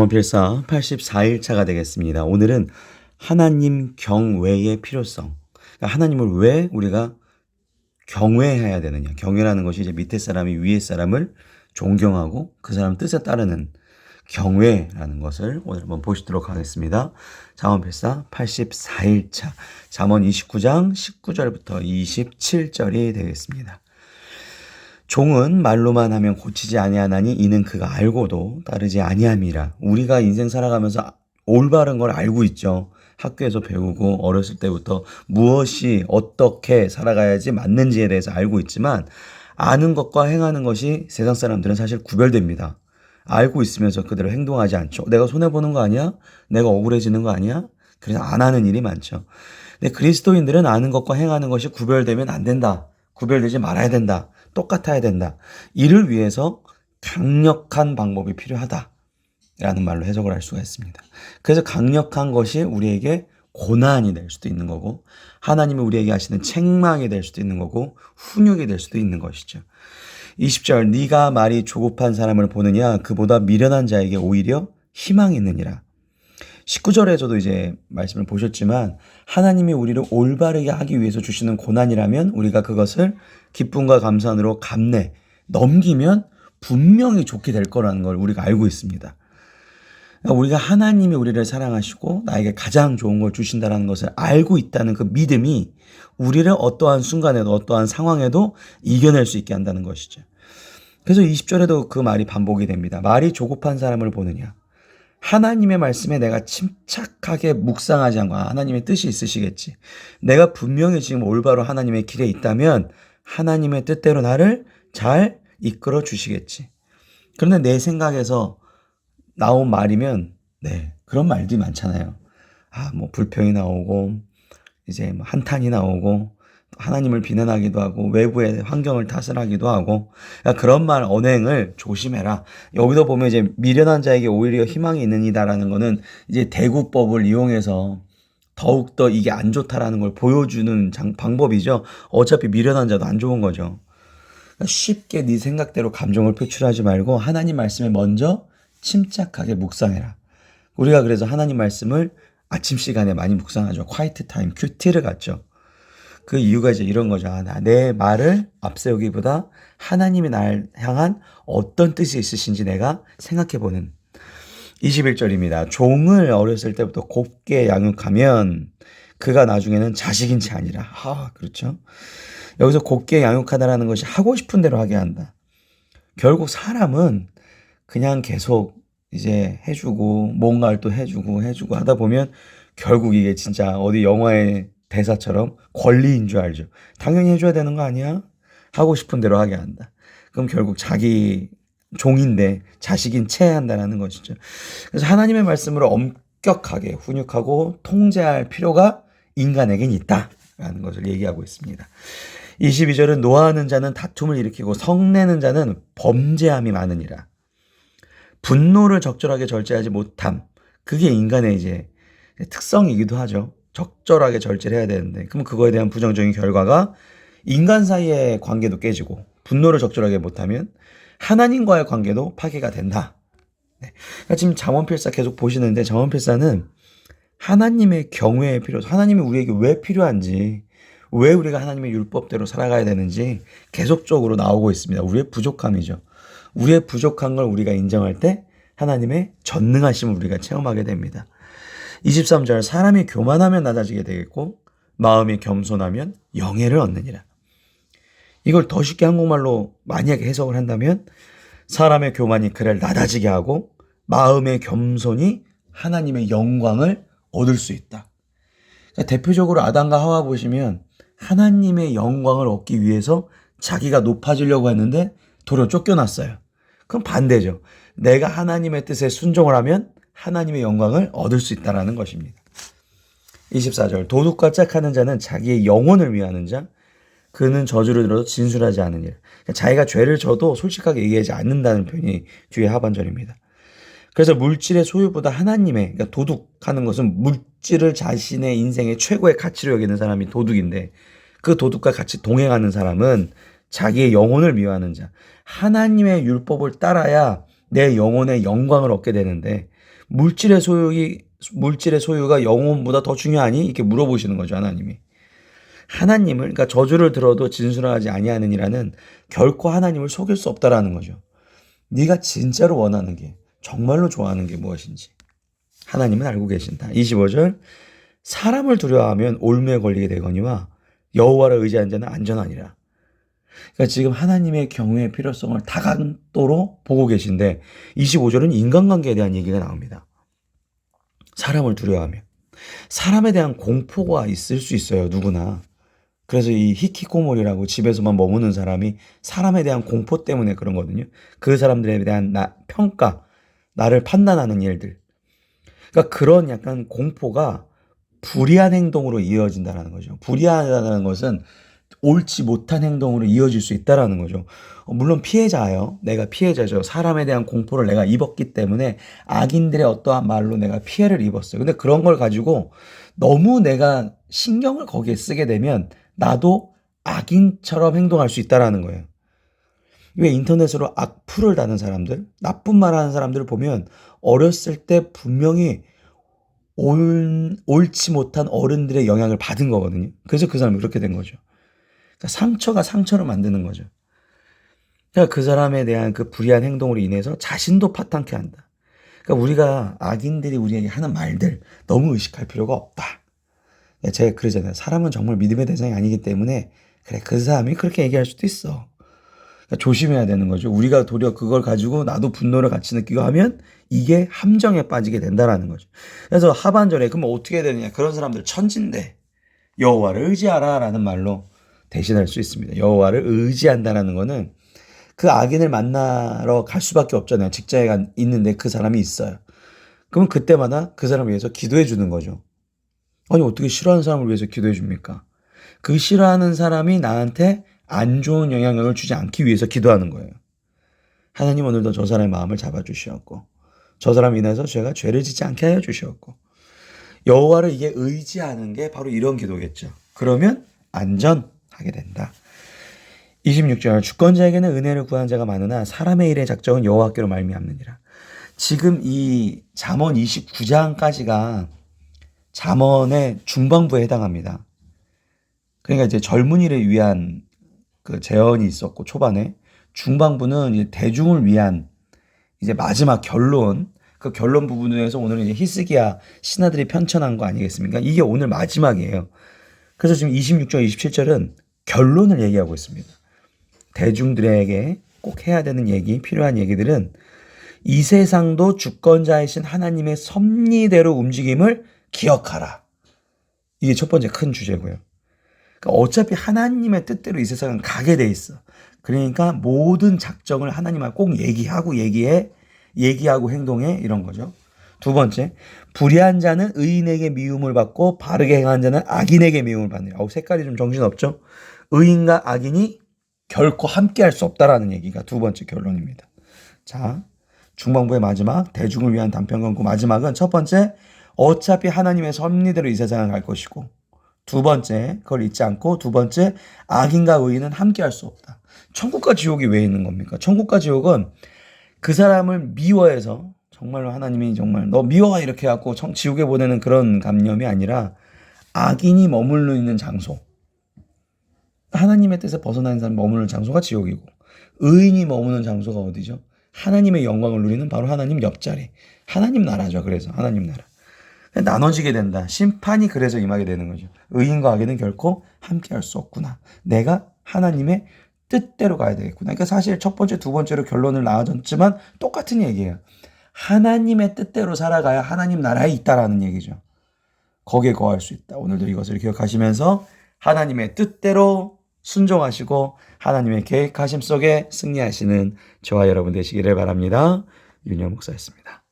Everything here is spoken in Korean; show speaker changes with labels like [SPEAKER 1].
[SPEAKER 1] 필사 84일차가 되겠습니다. 오늘은 하나님 경외의 필요성. 그러니까 하나님을 왜 우리가 경외해야 되느냐. 경외라는 것이 이제 밑에 사람이 위에 사람을 존경하고 그 사람 뜻에 따르는 경외라는 것을 오늘 한번 보시도록 하겠습니다. 잠언필사 84일차 잠언 29장 19절부터 27절이 되겠습니다. 종은 말로만 하면 고치지 아니하나니 이는 그가 알고도 따르지 아니함이라. 우리가 인생 살아가면서 올바른 걸 알고 있죠. 학교에서 배우고 어렸을 때부터 무엇이 어떻게 살아가야지 맞는지에 대해서 알고 있지만 아는 것과 행하는 것이 세상 사람들은 사실 구별됩니다. 알고 있으면서 그대로 행동하지 않죠. 내가 손해보는 거 아니야? 내가 억울해지는 거 아니야? 그래서 안 하는 일이 많죠. 근데 그리스도인들은 아는 것과 행하는 것이 구별되면 안 된다. 구별되지 말아야 된다. 똑같아야 된다. 이를 위해서 강력한 방법이 필요하다. 라는 말로 해석을 할 수가 있습니다. 그래서 강력한 것이 우리에게 고난이 될 수도 있는 거고 하나님이 우리에게 하시는 책망이 될 수도 있는 거고 훈육이 될 수도 있는 것이죠. 20절 네가 말이 조급한 사람을 보느냐 그보다 미련한 자에게 오히려 희망이 있느니라. 19절에서도 이제 말씀을 보셨지만 하나님이 우리를 올바르게 하기 위해서 주시는 고난이라면 우리가 그것을 기쁨과 감사로 감내 넘기면 분명히 좋게 될 거라는 걸 우리가 알고 있습니다. 그러니까 우리가 하나님이 우리를 사랑하시고 나에게 가장 좋은 걸 주신다는 것을 알고 있다는 그 믿음이 우리를 어떠한 순간에도 어떠한 상황에도 이겨낼 수 있게 한다는 것이죠. 그래서 20절에도 그 말이 반복이 됩니다. 말이 조급한 사람을 보느냐. 하나님의 말씀에 내가 침착하게 묵상하지 않고 하나님의 뜻이 있으시겠지. 내가 분명히 지금 올바로 하나님의 길에 있다면 하나님의 뜻대로 나를 잘 이끌어 주시겠지. 그런데 내 생각에서 나온 말이면 그런 말들이 많잖아요. 뭐 불평이 나오고 이제 뭐 한탄이 나오고 하나님을 비난하기도 하고 외부의 환경을 탓을 하기도 하고 그런 말 언행을 조심해라. 여기도 보면 이제 미련한 자에게 오히려 희망이 있느니다라는 거는 이제 대구법을 이용해서 더욱더 이게 안 좋다라는 걸 보여주는 방법이죠. 어차피 미련한 자도 안 좋은 거죠. 쉽게 네 생각대로 감정을 표출하지 말고 하나님 말씀에 먼저 침착하게 묵상해라. 우리가 그래서 하나님 말씀을 아침 시간에 많이 묵상하죠. 콰이트 타임, 큐티를 갖죠. 그 이유가 이제 이런 거죠. 내 말을 앞세우기보다 하나님이 날 향한 어떤 뜻이 있으신지 내가 생각해보는 21절입니다. 종을 어렸을 때부터 곱게 양육하면 그가 나중에는 자식인 채 아니라. 그렇죠. 여기서 곱게 양육하다라는 것이 하고 싶은 대로 하게 한다. 결국 사람은 그냥 계속 이제 해주고 뭔가를 또 해주고 하다 보면 결국 이게 진짜 어디 영화의 대사처럼 권리인 줄 알죠. 당연히 해줘야 되는 거 아니야? 하고 싶은 대로 하게 한다. 그럼 결국 자기 종인데 자식인 채 한다는 것이죠. 그래서 하나님의 말씀으로 엄격하게 훈육하고 통제할 필요가 인간에겐 있다라는 것을 얘기하고 있습니다. 22절은 노하는 자는 다툼을 일으키고 성내는 자는 범죄함이 많으니라. 분노를 적절하게 절제하지 못함. 그게 인간의 이제 특성이기도 하죠. 적절하게 절제를 해야 되는데 그럼 그거에 대한 부정적인 결과가 인간 사이의 관계도 깨지고 분노를 적절하게 못하면 하나님과의 관계도 파괴가 된다. 그러니까 지금 잠언필사 계속 보시는데 잠언필사는 하나님의 경외의 필요, 하나님이 우리에게 왜 필요한지 왜 우리가 하나님의 율법대로 살아가야 되는지 계속적으로 나오고 있습니다. 우리의 부족함이죠. 우리의 부족한 걸 우리가 인정할 때 하나님의 전능하심을 우리가 체험하게 됩니다. 23절 사람이 교만하면 낮아지게 되겠고 마음이 겸손하면 영예를 얻느니라. 이걸 더 쉽게 한국말로 만약에 해석을 한다면 사람의 교만이 그를 낮아지게 하고 마음의 겸손이 하나님의 영광을 얻을 수 있다. 그러니까 대표적으로 아담과 하와 보시면 하나님의 영광을 얻기 위해서 자기가 높아지려고 했는데 도로 쫓겨났어요. 그럼 반대죠. 내가 하나님의 뜻에 순종을 하면 하나님의 영광을 얻을 수 있다는 것입니다. 24절 도둑과 짝하는 자는 자기의 영혼을 위하는 자 그는 저주를 들어도 진술하지 않는 일. 그러니까 자기가 죄를 져도 솔직하게 얘기하지 않는다는 표현이 뒤에 하반절입니다. 그래서 물질의 소유보다 하나님의 그러니까 도둑하는 것은 물질을 자신의 인생의 최고의 가치로 여기는 사람이 도둑인데 그 도둑과 같이 동행하는 사람은 자기의 영혼을 미워하는 자 하나님의 율법을 따라야 내 영혼의 영광을 얻게 되는데 물질의 소유가 영혼보다 더 중요하니? 이렇게 물어보시는 거죠, 하나님이. 하나님을, 그러니까 저주를 들어도 진술하지 아니하느니라는 결코 하나님을 속일 수 없다라는 거죠. 네가 진짜로 원하는 게, 정말로 좋아하는 게 무엇인지 하나님은 알고 계신다. 25절, 사람을 두려워하면 올무에 걸리게 되거니와 여호와를 의지한 자는 안전하니라. 그러니까 지금 하나님의 경외의 필요성을 다각도로 보고 계신데 25절은 인간관계에 대한 얘기가 나옵니다. 사람을 두려워하면. 사람에 대한 공포가 있을 수 있어요, 누구나. 그래서 이 히키코모리라고 집에서만 머무는 사람이 사람에 대한 공포 때문에 그런 거거든요. 그 사람들에 대한 평가, 나를 판단하는 일들. 그러니까 그런 약간 공포가 불의한 행동으로 이어진다는 거죠. 불의하다는 것은 옳지 못한 행동으로 이어질 수 있다는 거죠. 물론 피해자예요. 내가 피해자죠. 사람에 대한 공포를 내가 입었기 때문에 악인들의 어떠한 말로 내가 피해를 입었어요. 근데 그런 걸 가지고 너무 내가 신경을 거기에 쓰게 되면 나도 악인처럼 행동할 수 있다는 거예요. 왜 인터넷으로 악플을 다는 사람들, 나쁜 말 하는 사람들을 보면 어렸을 때 분명히 옳지 못한 어른들의 영향을 받은 거거든요. 그래서 그 사람이 그렇게 된 거죠. 그러니까 상처가 상처를 만드는 거죠. 그러니까 그 사람에 대한 그 불의한 행동으로 인해서 자신도 파탄케 한다. 그러니까 우리가 악인들이 우리에게 하는 말들 너무 의식할 필요가 없다. 제가 그러잖아요. 사람은 정말 믿음의 대상이 아니기 때문에 그래 그 사람이 그렇게 얘기할 수도 있어. 그러니까 조심해야 되는 거죠. 우리가 도리어 그걸 가지고 나도 분노를 같이 느끼고 하면 이게 함정에 빠지게 된다라는 거죠. 그래서 하반절에 그럼 어떻게 해야 되느냐. 그런 사람들 천진데 여호와를 의지하라라는 말로 대신할 수 있습니다. 여호와를 의지한다라는 거는 그 악인을 만나러 갈 수밖에 없잖아요. 직장에 있는데 그 사람이 있어요. 그러면 그때마다 그 사람을 위해서 기도해 주는 거죠. 아니 어떻게 싫어하는 사람을 위해서 기도해 줍니까? 그 싫어하는 사람이 나한테 안 좋은 영향력을 주지 않기 위해서 기도하는 거예요. 하나님 오늘도 저 사람의 마음을 잡아주시었고 저 사람 인해서 제가 죄를 짓지 않게 하여 주시었고 여호와를 이게 의지하는 게 바로 이런 기도겠죠. 그러면 안전하게 된다. 26절 주권자에게는 은혜를 구한 자가 많으나 사람의 일의 작정은 여호와께로 말미암느니라. 지금 이 잠언 29장까지가 잠언의 중반부에 해당합니다. 그러니까 이제 젊은이를 위한 그 제언이 있었고 초반에 중반부는 이제 대중을 위한 이제 마지막 결론 그 결론 부분에서 오늘은 이제 히스기야 신하들이 편찬한 거 아니겠습니까? 이게 오늘 마지막이에요. 그래서 지금 26절, 27절은 결론을 얘기하고 있습니다. 대중들에게 꼭 해야 되는 얘기, 필요한 얘기들은 이 세상도 주권자이신 하나님의 섭리대로 움직임을 기억하라. 이게 첫 번째 큰 주제고요. 그러니까 어차피 하나님의 뜻대로 이 세상은 가게 돼 있어. 그러니까 모든 작정을 하나님하고 꼭 얘기하고 행동해 이런 거죠. 두 번째, 불의한 자는 의인에게 미움을 받고 바르게 행한 자는 악인에게 미움을 받느라. 색깔이 좀 정신없죠? 의인과 악인이 결코 함께할 수 없다라는 얘기가 두 번째 결론입니다. 자, 중반부의 마지막 대중을 위한 단편 권고 마지막은 첫 번째, 어차피 하나님의 섭리대로 이 세상을 갈 것이고 두 번째, 그걸 잊지 않고 두 번째, 악인과 의인은 함께할 수 없다. 천국과 지옥이 왜 있는 겁니까? 천국과 지옥은 그 사람을 미워해서 정말로 하나님이 정말 너 미워 이렇게 해갖고 지옥에 보내는 그런 감념이 아니라 악인이 머물러 있는 장소, 하나님의 뜻에 벗어나는 사람이 머무는 장소가 지옥이고 의인이 머무는 장소가 어디죠? 하나님의 영광을 누리는 바로 하나님 옆자리, 하나님 나라죠. 그래서 하나님 나라 나눠지게 된다. 심판이 그래서 임하게 되는 거죠. 의인과 악인은 결코 함께할 수 없구나. 내가 하나님의 뜻대로 가야 되겠구나. 그러니까 사실 첫 번째, 두 번째로 결론을 나눠졌지만 똑같은 얘기예요. 하나님의 뜻대로 살아가야 하나님 나라에 있다라는 얘기죠. 거기에 거할 수 있다. 오늘도 이것을 기억하시면서 하나님의 뜻대로 순종하시고 하나님의 계획하심 속에 승리하시는 저와 여러분 되시기를 바랍니다. 윤영 목사였습니다.